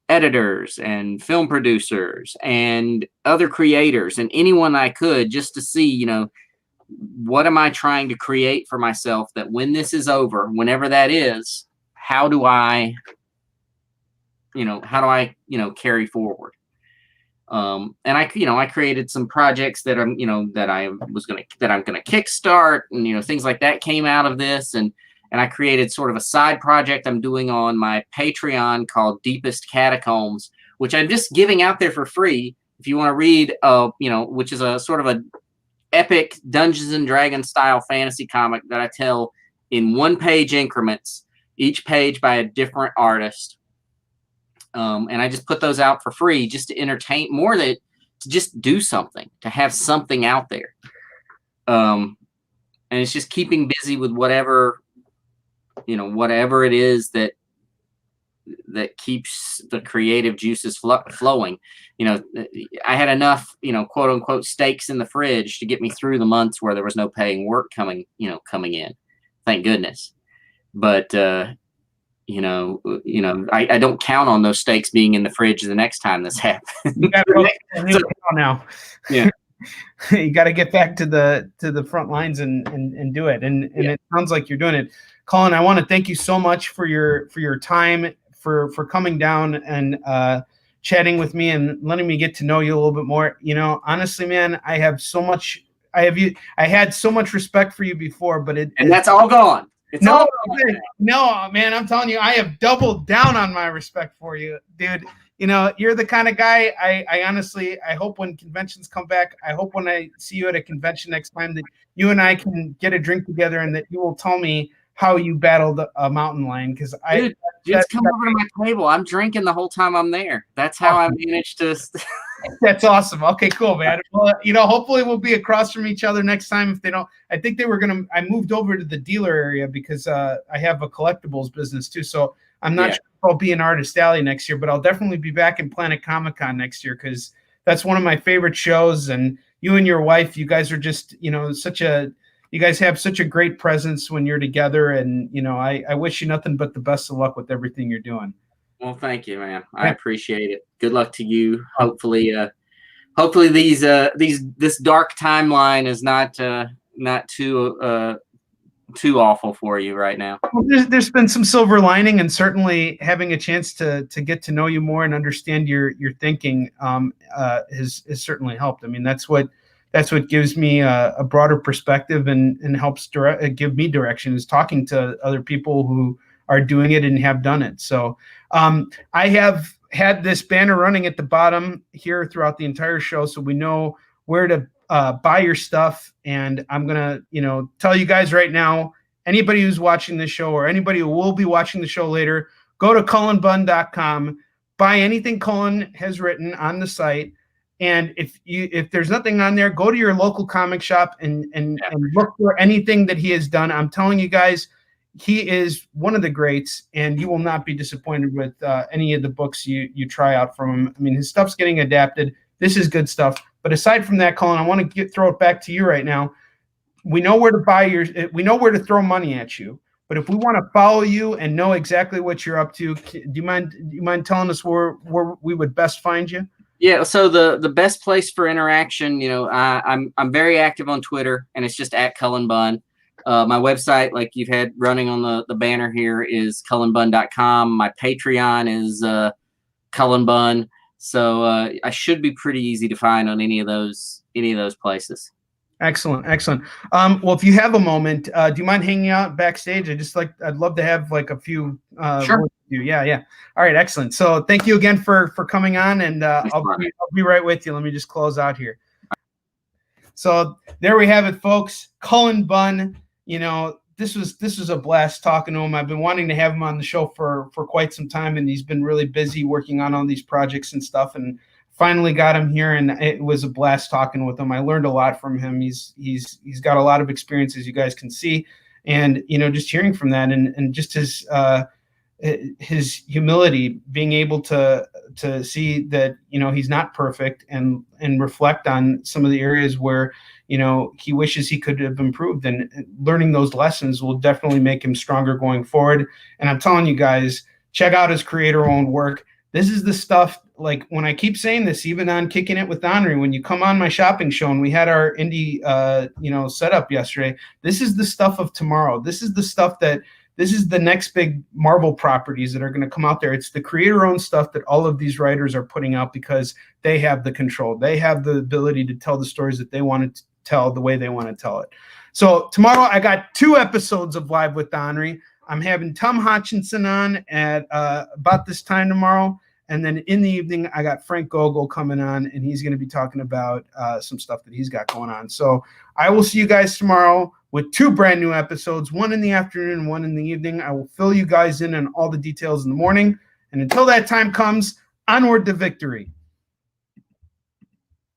editors and film producers and other creators and anyone I could, just to see, what am I trying to create for myself that when this is over, whenever that is, how do I carry forward? And I created some projects that I'm gonna kickstart, and things like that came out of this, and I created sort of a side project I'm doing on my Patreon called Deepest Catacombs, which I'm just giving out there for free if you want to read, which is a sort of a epic Dungeons and Dragons style fantasy comic that I tell in 1-page increments, each page by a different artist. And I just put those out for free just to entertain more, to just do something, to have something out there. And it's just keeping busy with whatever it is that keeps the creative juices flowing. I had enough, quote unquote, steaks in the fridge to get me through the months where there was no paying work coming in. Thank goodness. But, I don't count on those steaks being in the fridge the next time this happens. You got to now. Yeah. You got to get back to the front lines and do it. And it sounds like you're doing it. Colin, I want to thank you so much for your time, for coming down and chatting with me and letting me get to know you a little bit more. Honestly, man, I had so much respect for you before, but that's all gone. No, man, I'm telling you, I have doubled down on my respect for you, dude. You're the kind of guy I honestly, I hope when conventions come back, I hope when I see you at a convention next time that you and I can get a drink together and that you will tell me how you battled a mountain lion. Because just come over to my table. I'm drinking the whole time I'm there. That's how I managed to. That's awesome. Okay, cool, man. Well, hopefully we'll be across from each other next time. If they don't, I think I moved over to the dealer area because I have a collectibles business too. So I'm not sure if I'll be in Artist Alley next year, but I'll definitely be back in Planet Comic Con next year because that's one of my favorite shows. And you and your wife, you guys are just, you guys have such a great presence when you're together. And, I wish you nothing but the best of luck with everything you're doing. Well, thank you, man. I appreciate it. Good luck to you. Hopefully this dark timeline is not too awful for you right now. Well, there's been some silver lining, and certainly having a chance to get to know you more and understand your thinking has certainly helped. I mean, that's what gives me a broader perspective and helps give me direction, is talking to other people who are doing it and have done it. So I have had this banner running at the bottom here throughout the entire show, so we know where to buy your stuff. And I'm going to, tell you guys right now, anybody who's watching this show or anybody who will be watching the show later, go to cullenbunn.com, buy anything Cullen has written on the site. And if there's nothing on there, go to your local comic shop and look for anything that he has done. I'm telling you guys, he is one of the greats, and you will not be disappointed with any of the books you try out from him. I mean, his stuff's getting adapted. This is good stuff. But aside from that, Colin, I want to throw it back to you right now. We know where to we know where to throw money at you. But if we want to follow you and know exactly what you're up to, do you mind telling us where we would best find you? Yeah, so the best place for interaction, I'm very active on Twitter, and it's just at Cullen Bunn. My website, like you've had running on the banner here, is cullenbunn.com. My Patreon is Cullen Bunn. So I should be pretty easy to find on any of those places. Excellent. Well, if you have a moment, do you mind hanging out backstage? I'd love to have like a few. Sure. With you. Yeah. All right. Excellent. So thank you again for coming on, and I'll be right with you. Let me just close out here. So there we have it, folks. Colin Bunn. This was a blast talking to him. I've been wanting to have him on the show for quite some time, and he's been really busy working on all these projects and stuff, and finally got him here, and it was a blast talking with him. I learned a lot from him. He's got a lot of experience, as you guys can see, and just hearing from that and just his humility, being able to see that he's not perfect and reflect on some of the areas where he wishes he could have improved, and learning those lessons will definitely make him stronger going forward. And I'm telling you guys, check out his creator-owned work. This is the stuff, like when I keep saying this, even on Kicking It with Onrie, when you come on my shopping show and we had our indie, setup yesterday, this is the stuff of tomorrow. This is the stuff this is the next big Marvel properties that are going to come out there. It's the creator-owned stuff that all of these writers are putting out because they have the control. They have the ability to tell the stories that they want to tell the way they want to tell it. So tomorrow I got 2 episodes of Live with Onrie. I'm having Tom Hutchinson on at about this time tomorrow. And then in the evening, I got Frank Gogol coming on, and he's going to be talking about some stuff that he's got going on. So I will see you guys tomorrow with 2 brand new episodes, one in the afternoon and one in the evening. I will fill you guys in on all the details in the morning. And until that time comes, onward to victory.